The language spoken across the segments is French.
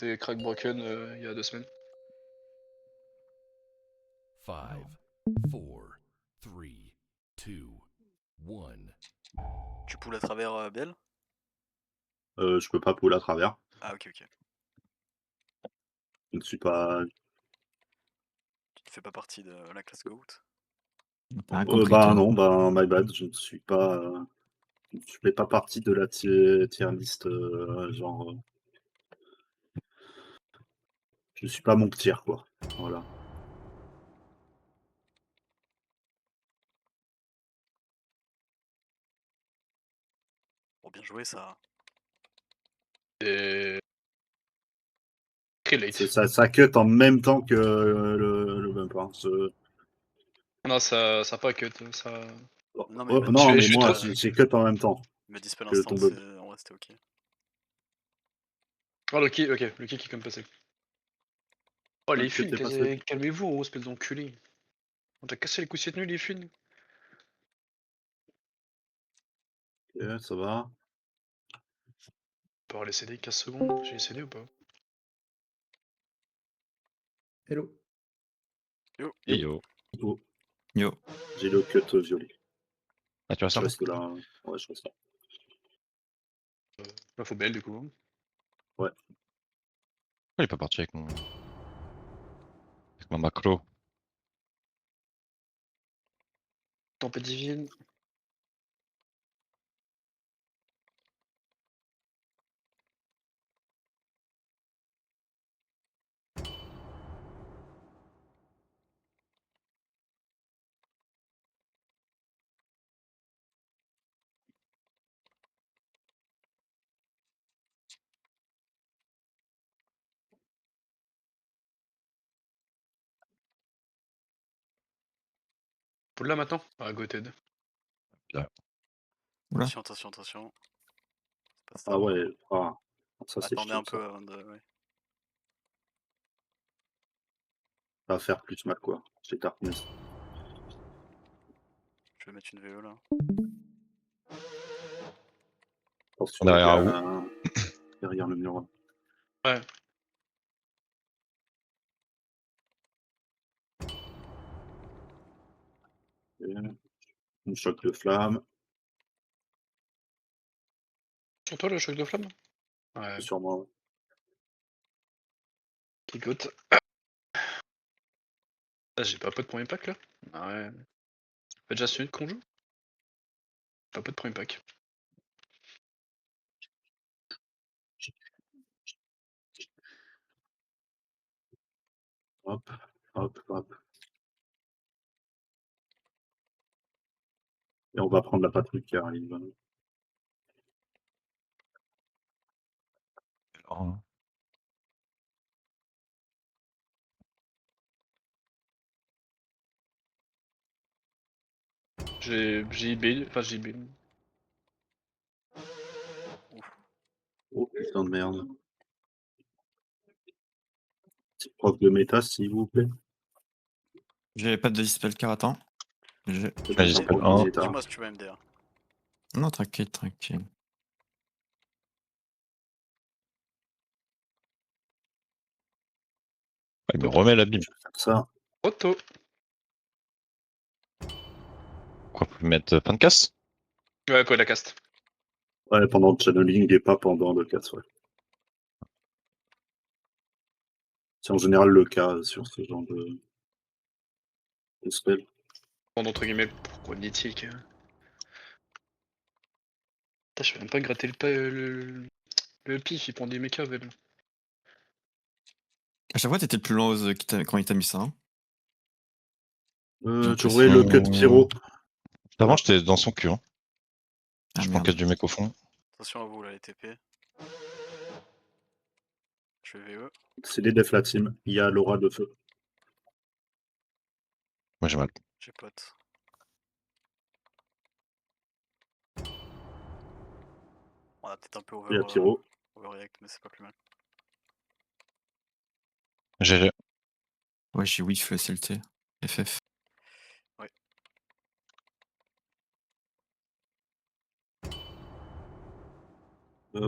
c'était Crack Broken il y a 2 semaines. 5, 4, 3, 2, 1. Tu poules à travers Biel? Je peux pas pull à travers. Ah ok ok. Je ne suis pas. Tu ne fais pas partie de la classe GOAT. T'as compris, Bah toi. non, bah my bad, je ne suis pas. Je fais pas partie de la tier list, genre. Je suis pas mon tier, quoi. Voilà. Bon, bien joué ça. Et. Très late. Ça cut en même temps que le bump. Hein. Non, ça a pas cut. Ça... Non, mais Oh, il m'a non, dit- mais juste, moi, j'ai cut en même temps. Il m'a dispel que instant, ton bump. en vrai c'était ok. Oh, Lucky, ok, Lucky qui est comme passé. Oh, les Que filles, t'es passé. calmez-vous, oh, espèce d'enculé. On t'a cassé les coups cette nuit, les filles. Ok, ça va. On peut avoir les CD 15 secondes. J'ai les CD ou pas? Hello. Yo. Et yo. Oh, Yo. j'ai le cut violet. Ah, tu vas Je ça reste là. Ouais, je reste là. Là, faut belle du coup. Ouais. Pourquoi il est pas parti avec mon. Avec ma macro? Tempête divine. Pour là maintenant? Ah, Goated. Oula. Attention, attention, attention. C'est pas ça. Ah ouais. Ah. Ça, c'est Attendez chiant, un peu ça. avant de. Ouais. Ça va faire plus mal, quoi. J'ai Darkness. Je vais mettre une VE là. Attention, Derrière il y où a- derrière le mur. Ouais. Ok. Une choc de flamme. Sur toi le choc de flamme? Ouais. Sur moi. Qui goat. Ah, j'ai pas de premier pack là? Ah ouais. Fait déjà celui qu'on joue? Pas de premier pack. Hop, hop, hop. Et on va prendre la patrouille qui arrive. Oh. J'ai IB, enfin j'ai IB. Oh putain de merde. Petite prof de méta, s'il vous plaît. J'ai pas de dispel car, attends. Vas-y, dispel un. Dis-moi si tu veux MDR. Non, tranquille, tranquille. Il me remet la bim. Ça. Auto. Quoi, pour lui mettre fin de casse? Ouais, quoi, la cast. Ouais, pendant le channeling et pas pendant le casse, ouais. C'est en général le cas sur ce genre de spell. Bon, entre guillemets, pourquoi mythique? Putain, je vais même pas gratter le pif, il prend des mechas, Vel. À chaque fois, t'étais le plus loin quand il t'a mis ça. Hein. Tu aurais le cut pyro. Avant, j'étais dans son cul. Hein. Ah, Je merde. manquais du mec au fond. Attention à vous là, les TP. Je vais VE. C'est les defs la team. Il y a l'aura de feu. Moi, j'ai mal. J'ai pote. On a peut-être un peu Il y a pyro. overreact, mais c'est pas plus mal. GG. Ouais, j'ai whiff le CLT. FF. Ouais.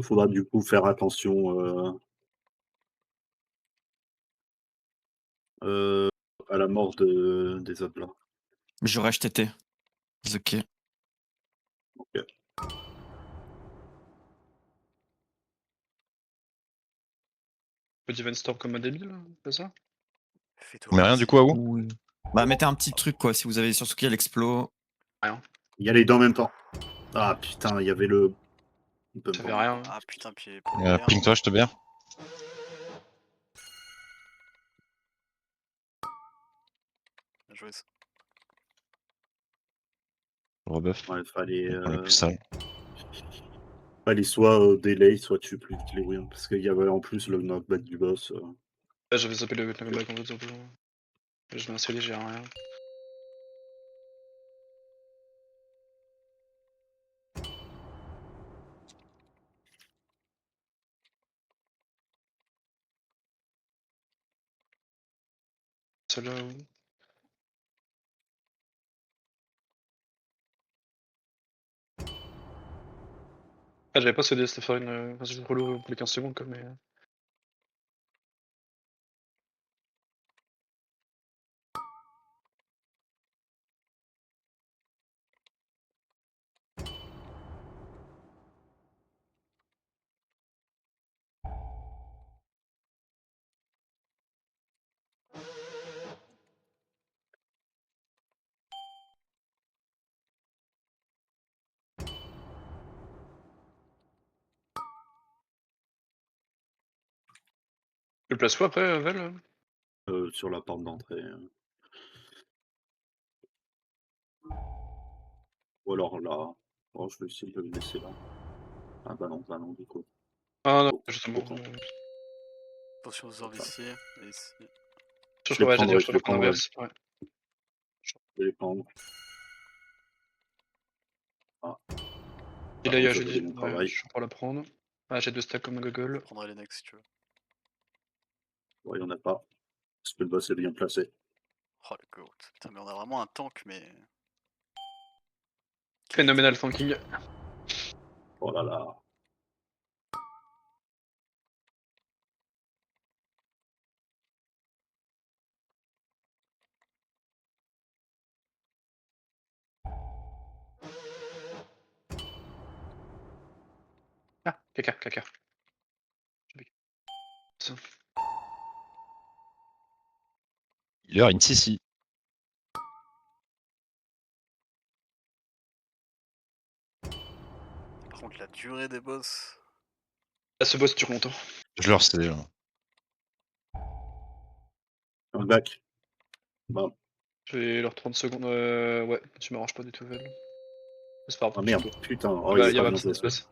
Faudra du coup faire attention. À la mort des autres là. J'aurais HTT. Ok. Ok. Petit Divine Storm comme un débile, c'est ça? Fais-toi Mais rien du coup plaisir. à où? Oui. Bah, mettez un petit truc, quoi, si vous avez sur ce qu'il y a l'explo. Rien. Il y a les deux en même temps. Ah putain, il y avait le. Il peut me Ça fait prendre. rien. Ah putain, pied pour le BR. Ping-toi, je te bière. Bien joué ça. Rebuff. Ouais, fallait. On est plus sale. Fallait soit delay, soit tu plus vite les Williams. Parce qu'il y avait en plus le knockback du boss. Ouais, j'avais zappé le comeback en fait, simplement. Je l'ai installé, j'ai rien. Celle-là où? Ah, j'avais pas cédé, c'était faire une. Enfin, c'est relou pour les 15 secondes, quoi, mais. Tu le places quoi après, Val? Sur la porte d'entrée. Ou alors là. Oh, je vais essayer de le laisser là. Ah bah non, du coup. Ah non, Oh, justement. oh, Attention aux orbes ici et ici. Je les ouais, j'ai prendre, dire, je je te le les prends prendre, inverse. Ouais. je vais les prendre. Ah, Et bah, là, il y a j'avais jeudi. mon Ouais, travail. je suis pour la prendre. Ah, j'ai 2 stacks comme un Je gogol. prendrai les necks si tu veux. Ouais, il y en a pas. Parce que le boss est bien placé. Oh le goat. Putain, mais on a vraiment un tank, mais. Phénoménal thanking. Oh là là. Ah, caca. Ça. Healer in CC. Par contre, la durée des boss. Ah, ce boss dure longtemps. Je leur sais déjà. Un back. Bah, Je vais leur 30 secondes. Ouais, tu m'arranges pas du tout, Val. C'est pas ah grave, je merde, suis tout. putain. Ah Oh, il bah, est y'a pas ma bien petite placé. place.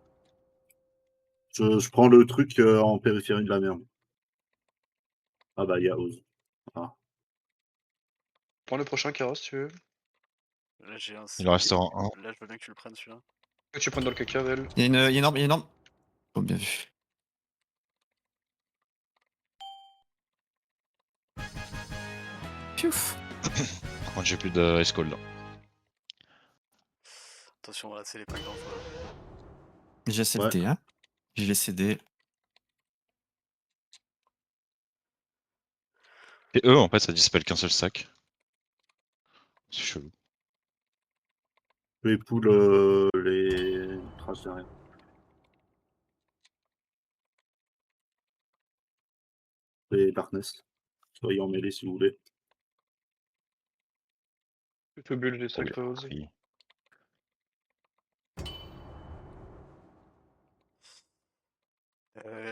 Je prends le truc en périphérie de la merde. Ah bah, il y a Oz. Ah. Prends le prochain carrosse, si tu veux. Là, j'ai un. Il en restera un. Là, je veux bien que tu le prennes celui-là. Que tu prennes dans le caca, Val. Il y a une orbe, il y a une orbe. Oh, bien vu. Piouf. Par contre, j'ai plus de Ice Cold là. Attention, là, c'est les packs dangereux. J'ai CLT, hein. Je l'ai cédé. Et eux, en fait, ça dispelle qu'un seul sac. C'est chelou. Je vais pull les traces derrière. Les Darkness. Soyez en mêlée si vous voulez. Tu peux bulle des Oh, stacks, il a toi, aussi. pris.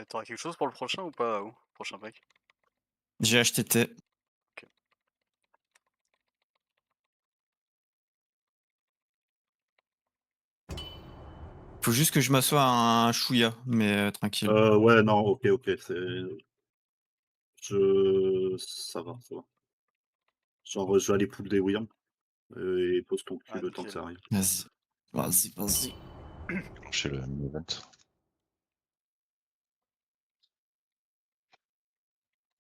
T'auras quelque chose pour le prochain ou pas ou prochain pack? J'ai HTT. Faut juste que je m'assoie à un chouïa, mais tranquille. Ouais, non, ok, c'est. Ça va. Genre, je vais aller pull des Williams. Et pose ton cul Ah, le temps que nickel. ça arrive. Vas-y. Chez le main event.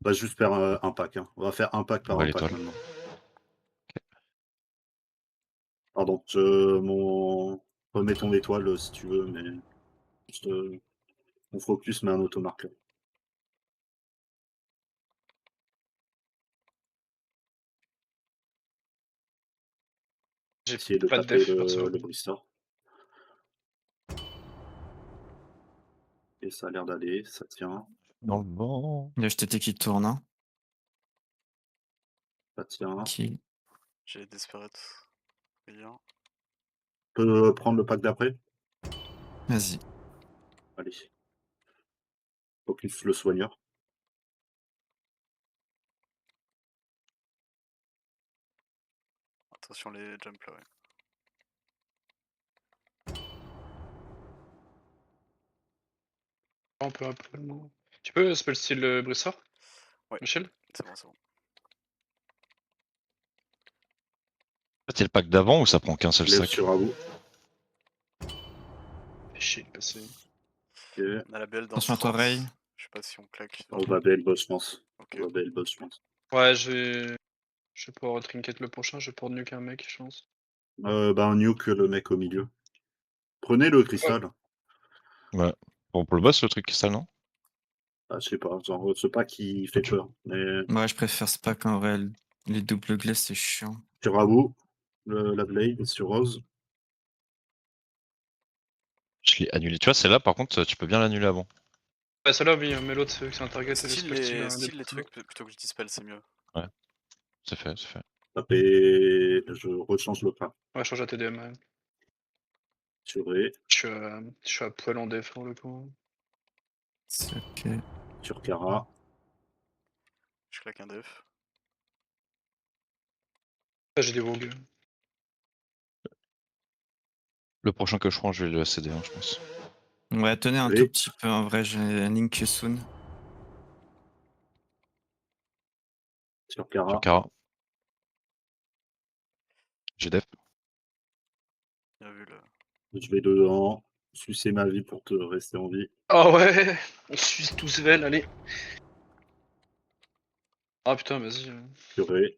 On va juste faire un pack. Hein. On va faire un pack par Ouais, un pack l'étoile. maintenant. Pardon, remets ton étoile si tu veux, mais juste, on focus, mais un automarque. J'ai Essayer de pas de taper def perso. le Bristor. Et ça a l'air d'aller, ça tient, Dans le vent. Il y a HTT qui tourne, hein. ça tient. Qui... J'ai Desperate. Brillant. On peut prendre le pack d'après? Vas-y. Allez. Focus le soigneur. Attention les jumps là, ouais. On peut après le moment. Tu peux spell style Brissard Ouais. Michel? C'est bon, c'est bon. C'est le pack d'avant ou ça prend qu'un seul Lève sac? sur Abu. Fais chier, il est passé. Ok. On a la BL dans Attention à toi, 30. Ray. Je sais pas si on claque. On va BL boss, je pense. Ok. On va BL boss, je pense. Ouais, je vais pouvoir trinket le prochain, je vais pouvoir nuke un mec, je pense. On nuke le mec au milieu. Prenez le cristal. Ouais. Bon, pour le boss, le truc, ça, non? Ah, je sais pas, genre, ce pack qui fait peur. Mais Ouais, je préfère ce pack en vrai. Les doubles glaces, c'est chiant. sur Abu, la Blade, sur Rose. Je l'ai annulé. Tu vois, celle-là, par contre, tu peux bien l'annuler avant. Ouais, celle-là, oui, mais l'autre, c'est un target, le Style spell style. les trucs plutôt que je dispel, c'est mieux. C'est fait, c'est fait. Taper, je rechange le pack. Ouais, change à TDM, ouais. Sur Ray, Je suis à poil en def pour le coup. C'est ok. sur Kara. Je claque un def. Ah, j'ai des vogues. Le prochain que je prends, je vais le céder, je pense. Ouais, tenez un Oui. tout petit peu en vrai. J'ai un Link soon. Sur Sur Kara. Kara. J'ai def. Bien vu le. Je vais dedans. Sucer ma vie pour te rester en vie. Oh ouais, on suit tous Vel, allez. Ah putain, vas-y. Sur Ray.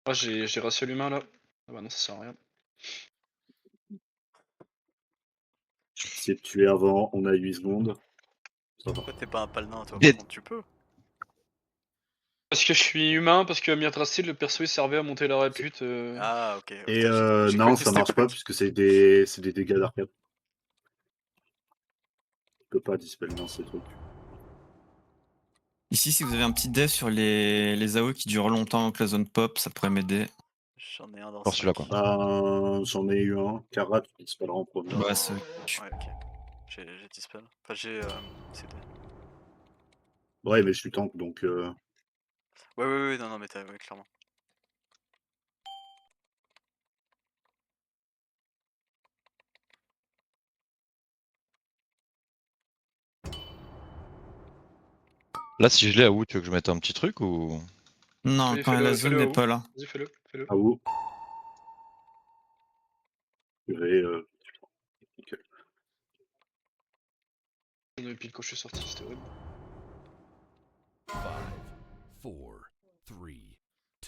Ah, j'ai racié l'humain là. Ah bah non, ça sert à rien. Si tu es avant, on a 8 secondes. Ça va. Pourquoi t'es pas un palin toi? Dead. Par contre, tu peux. Parce que je suis humain, parce que Myrdrastil, le perso, il servait à monter la répute. Ah, ok. Et Putain, j'ai non, cru que ça c'était marche pas pack. puisque c'est des dégâts d'arcade. Tu peux pas dispel dans ces trucs. Ici, si vous avez un petit dev sur les AO qui durent longtemps donc la zone pop, ça pourrait m'aider. J'en ai un dans Pour celui-là, 5. quoi. J'en ai eu un. Kara, tu dispelleras en premier. Ouais, c'est... Ouais, ok. J'ai dispel. Enfin, j'ai CD. Ouais, mais je suis tank donc. Ouais, non, mais ouais, clairement. Là, si je l'ai à où, tu veux que je mette un petit truc ou. Non, Vas-y, quand la zone n'est haut. pas là. Vas-y, fais-le. À vous. Je vais. Nickel. Depuis quand je suis sorti, c'était horrible. 5, 4, 3,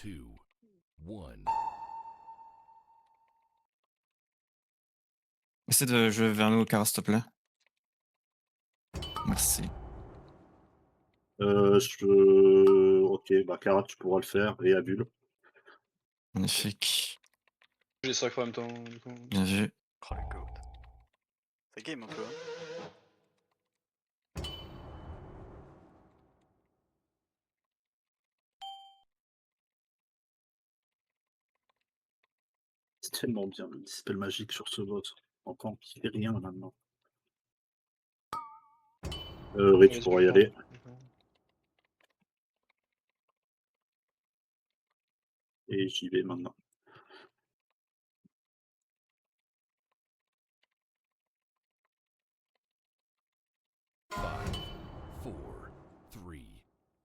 2, 1. Essaie de jouer vers nous, Kara, s'il te plaît. Merci. Ok, bah Kara, tu pourras le faire. Et Abul. Magnifique. J'ai les sacs en même temps, du coup. Bien vu. Oh, le goat. Ça game un peu, hein. C'est tellement bien le dispel magique sur ce boss. Encore qu'il fait rien maintenant. Ray, tu Vas-y, pourras je y prends. aller. Et j'y vais maintenant. Five, 4, 3,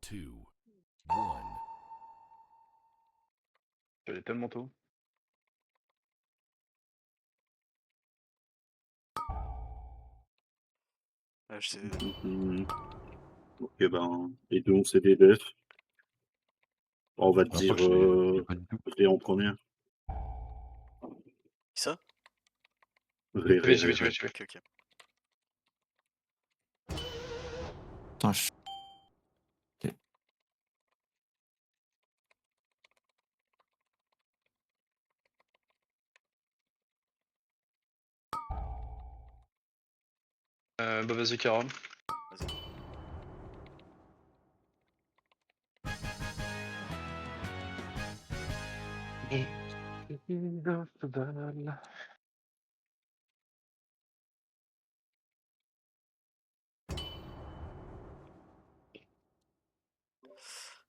2, 1. J'allais tellement tôt. Ouais, je sais. Ok, ben, les deux ont c'est des defs. On va te Après, dire je l'ai pas du tout. Ray en premier. Qui ça? Ray, Ray, J'y Ray, vais. Ray. Ok. Attends, je... Ok. Bah vas-y, Kara. Vas-y.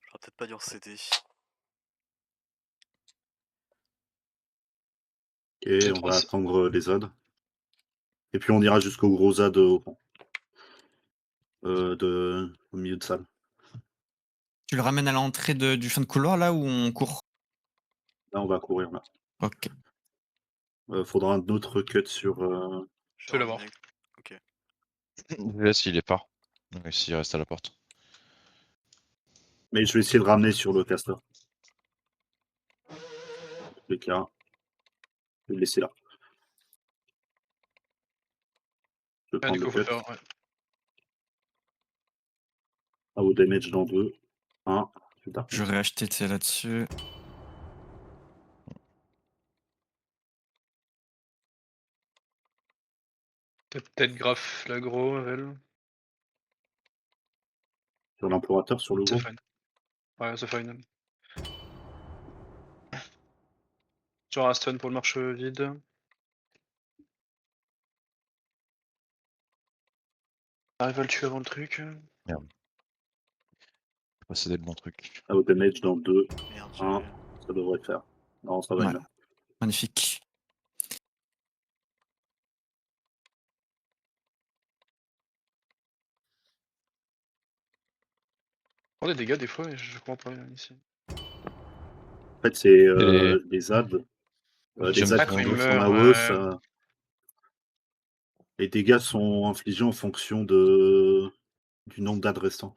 J'aurais peut-être pas dû recéder. Ok, C'est on trop va attendre les ZAD. Et puis on ira jusqu'au gros ZAD au milieu de salle. Tu le ramènes à l'entrée du fin de couloir là où on court? Là, on va courir là. Ok. Faudra un autre cut sur. Je vais l'avoir. Ok. Je laisse, il est pas. Donc, s'il reste à la porte. Mais je vais essayer de ramener sur le caster. Les cas. Je vais le laisser là. Je vais Ah, du prendre coup, le faut cut. faire. Ouais. Ah, au damage dans 2. 1. Putain. J'aurais acheté là-dessus. Peut-être graph l'agro, Avel. Sur l'implorateur, sur le C'est gros. fine. Ouais, c'est fine. Genre un stun pour le marche vide. Arrive à le tuer avant le truc. Merde. Faut posséder le bon truc. Ah, au damage dans 2. Merde, 1. Ça devrait le faire. Non, ça va, Ouais. il meurt. Magnifique. On a des dégâts des fois, mais je comprends pas ici. En fait, c'est les- des ZAD. les Des jumps ZAD Ah, dans quand qui il le dos. bossent en meurt, AOE, ouais. ça. Les dégâts sont infligés en fonction du nombre d'AD restants.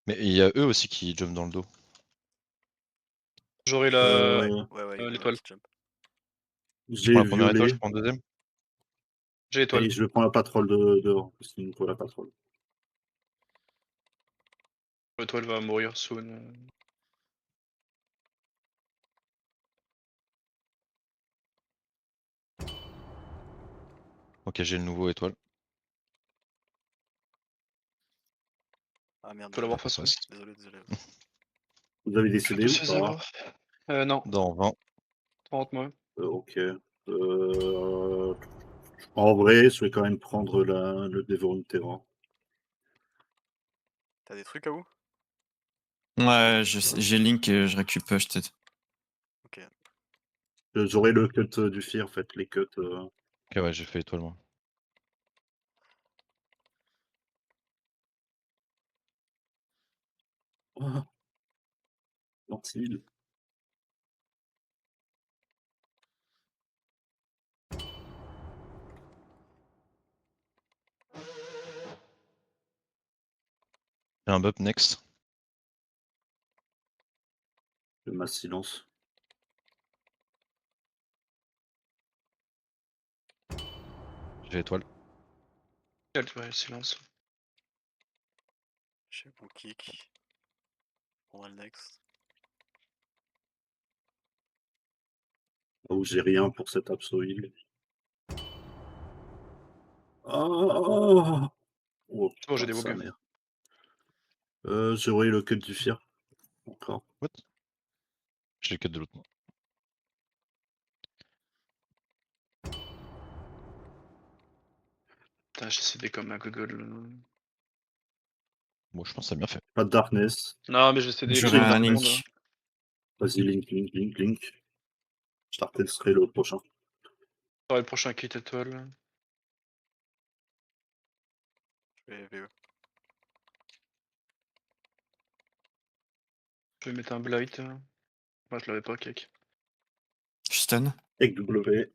Mais il y a eux aussi qui jump dans le dos. J'aurai la. Ouais, l'étoile. petit jump. Je J'ai prends la première étoile, violet. je prends la deuxième. J'ai l'étoile. Et je prends la patrole dehors, parce qu'il nous faut la patrole. L'étoile va mourir soon. Ok, j'ai le nouveau étoile. Ah merde, Faut l'avoir façon. désolé. Vous avez Je décidé peux ou se pas? avoir. Non, Dans 20. 30 moi. Ok. En vrai, je vais quand même prendre le dévorant de terrain. T'as des trucs à vous? Ouais, j'ai Link et je récupère acheté. Ok. J'aurai le cut du fear, en fait, les cuts. Ok, ouais, j'ai fait étoile moi. Oh, gentil. J'ai un bump next. Le masse silence. J'ai étoile. Ouais, silence. J'ai mon kick. On va le next. Oh, j'ai rien pour cet absolu. Oh, oh C'est bon, j'ai putain, des sa wogs. mère. J'aurai le cut du fear. Encore. What? J'ai le cut de l'autre. moi. Putain, j'ai cédé comme un gogol. Bon, je pense que ça a bien fait. Pas de darkness. Non, mais j'ai cédé J'aurai comme un un Link. monde. Vas-y, Link. Je tartesterai le prochain. J'aurai le prochain kit étoile. Je vais VE. Je vais mettre un blight. Moi, je l'avais pas, cake. Je stun. Avec W.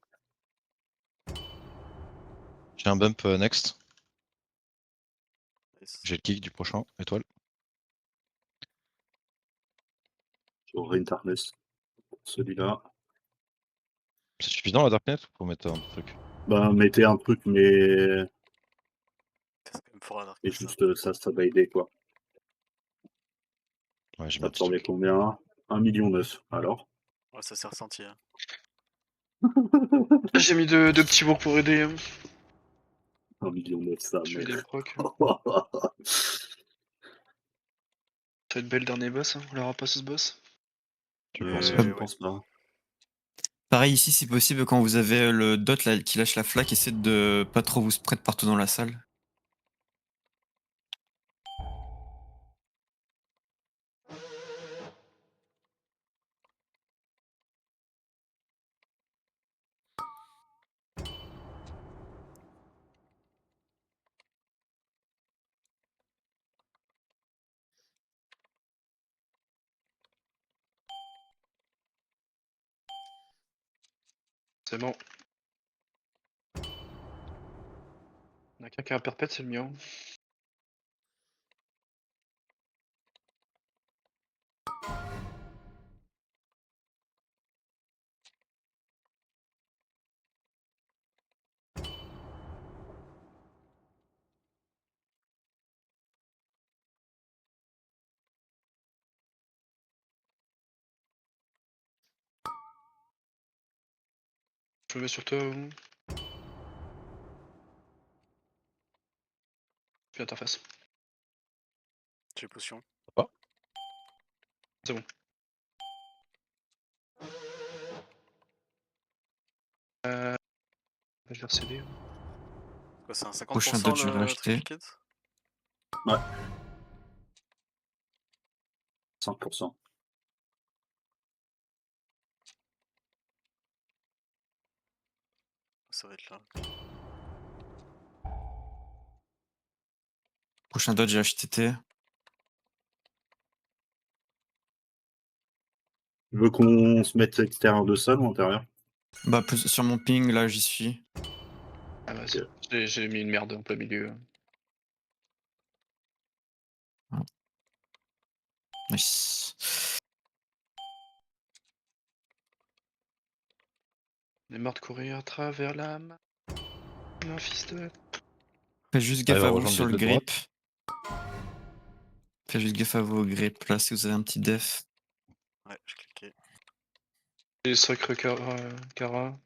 J'ai un bump next. Nice. J'ai le kick du prochain, étoile. J'aurai une darkness. Celui-là. C'est suffisant la darknet ou faut mettre un truc? Bah, mettez un truc, mais. C'est quand même fort la dark. Et juste ça va aider, quoi. Ouais, j'ai mis Ça un petit absorbait truc. combien? 1,9 million. Alors? Ouais, ça s'est ressenti. Hein. J'ai mis deux petits bourgs pour aider. 1 million 900 Je fais000. des procs. Ça va être belle dernier boss, hein. On l'aura pas ce boss. Tu Ouais, penses? Je ouais. pense pas. Pareil ici, si possible, quand vous avez le dot là, qui lâche la flaque, essayez de pas trop vous spread partout dans la salle. C'est bon. On a qu'un qui a un perpète, c'est le mien. Je me mets sur toi. Puis interface. J'ai potion. C'est bon. Je vais recéder. Quoi, c'est un 50% Prochain dodge, je vais le acheter. triplicate? 100%. Ça va être là. Prochain dodge, HTT. Tu veux qu'on se mette extérieur de salle ou intérieur? Bah, sur mon ping, là, j'y suis. Ah vas-y. Ok. J'ai mis une merde en plein milieu. Nice. On est mort de courir à travers l'âme. Un fils de. Faites juste Ah, il gaffe va à vous rejoindre sur les le deux de droite. grip. Faites juste gaffe à vous au grip, là, si vous avez un petit def. Ouais, j'ai cliqué. Et sacré Cara.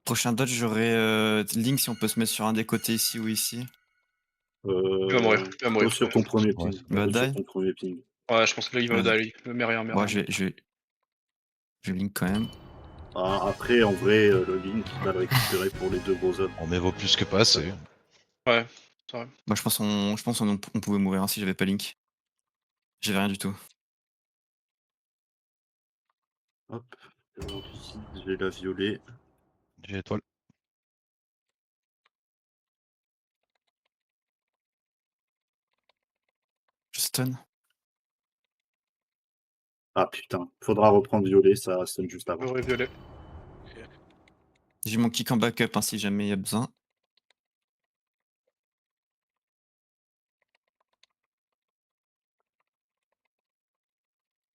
Prochain dodge, j'aurai Link si on peut se mettre sur un des côtés ici ou ici. Il va mourir. Il va mourir. Sur ton premier Ouais, ping. c'est Il va Sur die. ton premier ping. Ouais, je pense que là il va Vas-y. die. Mais rien, mais Ouais, rien. je vais Link quand même. Ah, après, en vrai, le Link, il va le récupérer pour les 2 gros zones. On mais vaut plus que pas assez. Ouais, c'est vrai. Moi, je pense on pouvait mourir hein, si j'avais pas Link. J'avais rien du tout. Hop. Alors, ici, je vais la violer. J'ai l'étoile. Je stun. Ah putain, faudra reprendre violet, ça sonne juste avant. J'aurais violet. J'ai mon kick en backup hein, si jamais il y a besoin.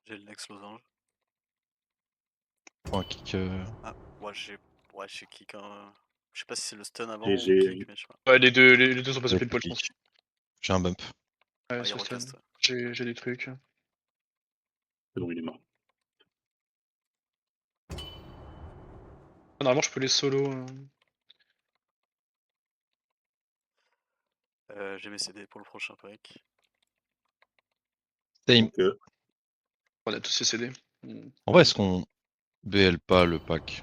J'ai le next losange. Prends un kick. Ah, j'ai kick un. Je sais pas si c'est le stun avant Et ou le kick, mais je sais pas. Ouais, les deux sont passés et pile poil, je kick. pense. J'ai un bump. Ouais, Ah, il ce stun. recast. J'ai des trucs. C'est bon, il est mort. Normalement, je peux les solo. J'ai mes CD pour le prochain pack. Same. Donc, On a tous ces CD. En vrai, est-ce qu'on BL pas le pack?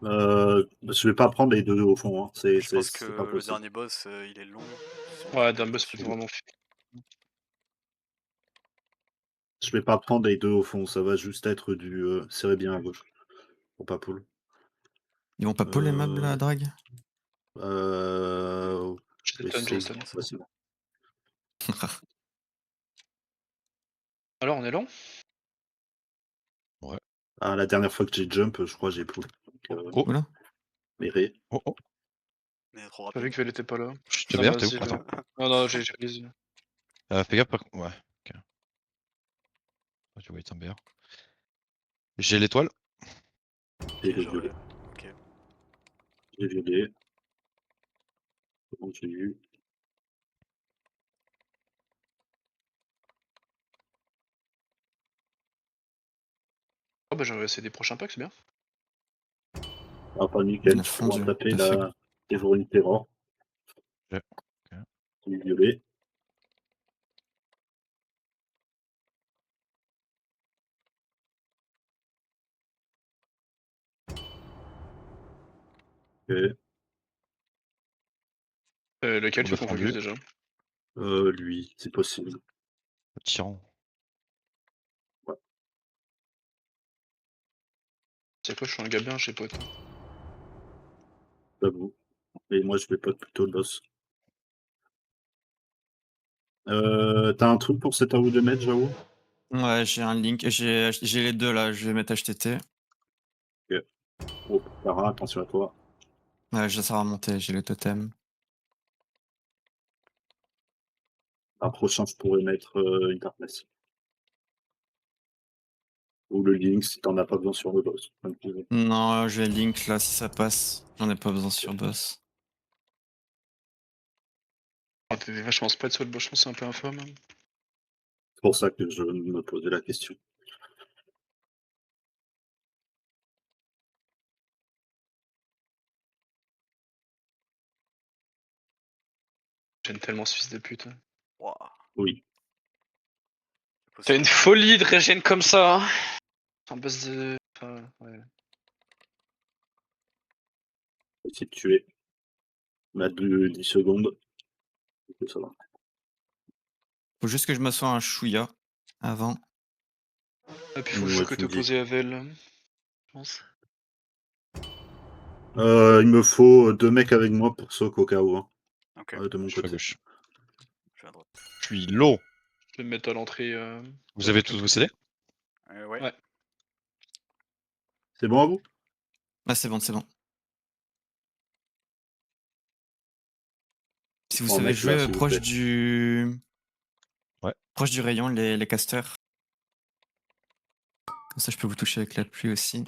je vais pas prendre les 2 au fond, hein. Je pense que C'est pas le possible. dernier boss, il est long. Ouais, Donc, Dumbus peut vraiment faire. Je vais pas prendre les 2 au fond, ça va juste être du serré bien à gauche. Pour pas pull. Ils vont pas pull les mobs là, drag. J'ai Je vais des stun, j'ai des essayer. stun. c'est bon. Ouais, c'est bon. Alors, on est lent. Ah, la dernière fois que j'ai jump, je crois que j'ai pull. Oh, Oula. Mais ré. oh, oh. Mais trop J'ai pas vu rapide. que Vel était pas là. Je Non, TBR, bah, t'es où? vas-y, Attends. Non, non, j'ai réalisé. Fais gaffe. Ouais. Ok. Ah, tu vois, il est un BR. J'ai l'étoile. Et Ok, le violet. Ok. J'ai violet. C'est bon, j'ai eu. Oh, bah, j'ai essayé des prochains packs, c'est bien. Ah, pas nickel, Il a tu pourras fondu, taper tout à fait. la Evronie Terror. Ok. Qui est violet. Ok. Lequel On tu a confondu fondu. déjà? Lui, c'est possible. Le tyran. C'est quoi, je suis un gars bien, je sais pas toi. J'avoue. Et moi, je vais pas plutôt le boss. T'as un truc pour cet à vous de mettre, Jao? Ouais, j'ai un link. J'ai les deux là. Je vais mettre HTT. Oh, Clara, attention à toi. Ouais, ça va monter. J'ai le totem. Un prochain, je pourrais mettre une Darkness. Ou le Link si t'en as pas besoin sur le boss. Comme tu veux. Non, je vais link là si ça passe. J'en ai pas besoin sur boss. Ah, t'es vachement spread sur le boss, je pense que c'est un peu infâme. C'est pour ça que je me posais la question. J'aime tellement ce fils de pute. Wouah. Oui. T'as une folie de régène comme ça, hein. Un boss de... Enfin, ouais. Essayer de tuer. Mettre 10 secondes. Et ça va. Faut juste que je m'assoie un chouïa avant. Et puis faut juste Ouais, que tu me dis. t'opposé à Vel, je pense. Il me faut 2 mecs avec moi pour soak au cas où. Hein. Ok, De mon Je suis à côté. gauche. je vais à droite. Je suis low. Je vais me mettre à l'entrée. Vous avez tous vos CD? Ouais. Ouais. C'est bon à vous? Ah, c'est bon, c'est bon. Si vous Prends un savez mec là, jouer s'il vous proche plaît. du. Ouais. Proche du rayon, les casters. Comme ça, je peux vous toucher avec la pluie aussi.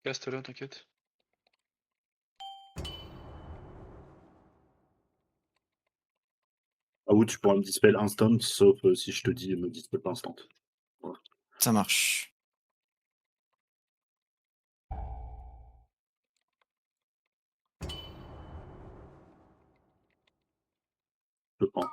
Caste là, t'inquiète. Ah oui, tu pourras me dispel instant, sauf si je te dis me dispel pas instant. Ça marche. Je prends.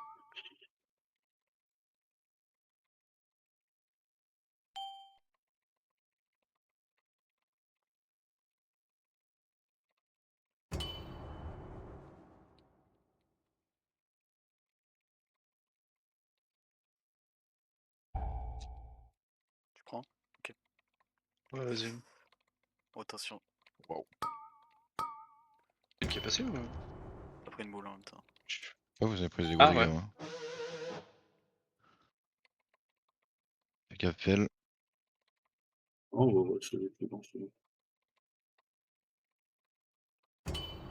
Tu prends? Ouais, vas-y. Rotation. Wow. C'est qui est passé ou... T'as pris une boule en même temps. Oh, vous avez pris des gros Ah dégâts. ouais. Hein. Fais gaffe, Vel. Oh, ouais, c'est bon, c'est bon.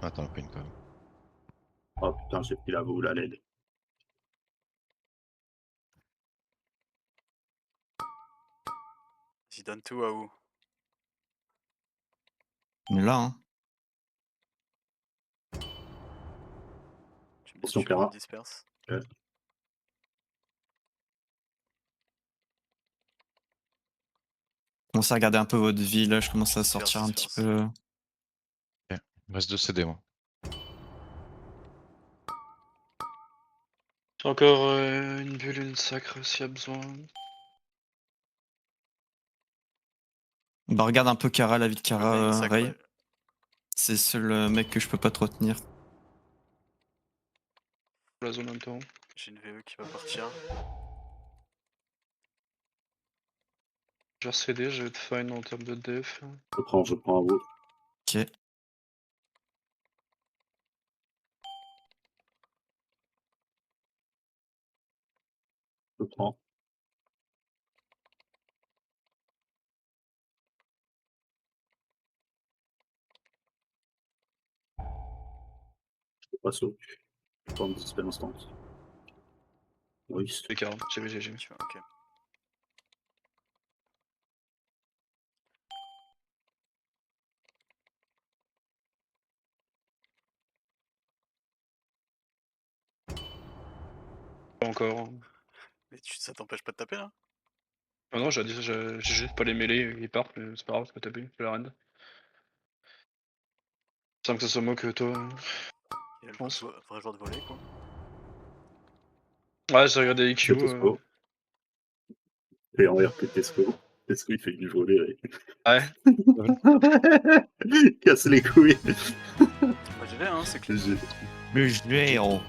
Ah, t'en as pris une quand même. Oh putain, j'ai pris la boule à l'aide. Vas-y, donne tout à où? On est là, hein. Tu me dis Attention, tu me Clara. disperses. Ouais. Commencez à regarder un peu votre vie, là. Je commence à Disperse, sortir un petit disperse. peu. Il me reste 2 CD, moi. J'ai encore une bulle, une sacre s'il y a besoin. Bah, regarde un peu Kara, la vie de Je me mets une Kara, sacre, Ray. ouais. C'est le seul mec que je peux pas trop retenir. La zone en même temps. J'ai une VE qui va partir. J'ai CD, je vais être fine en termes de def. Je prends un bout. Ok. Je prends. Je passe au. Je prends me dispel instant. Oui, Les 40, j'ai vu. Tu vois, ok. Pas encore. Mais ça t'empêche pas de taper là? Ah non, j'ai juste pas les mêlés, ils partent, mais c'est pas grave, c'est pas tapé, c'est la reine. Sans que ce soit moi que toi. Il est le pense. vrai joueur de volley, quoi. Ouais, j'ai regardé les C'est Q. Tesco. Et en RP Tesco. Tesco, il fait du volet. Ouais. Il casse les couilles. Moi, je l'ai, hein, c'est que GG. Le géant.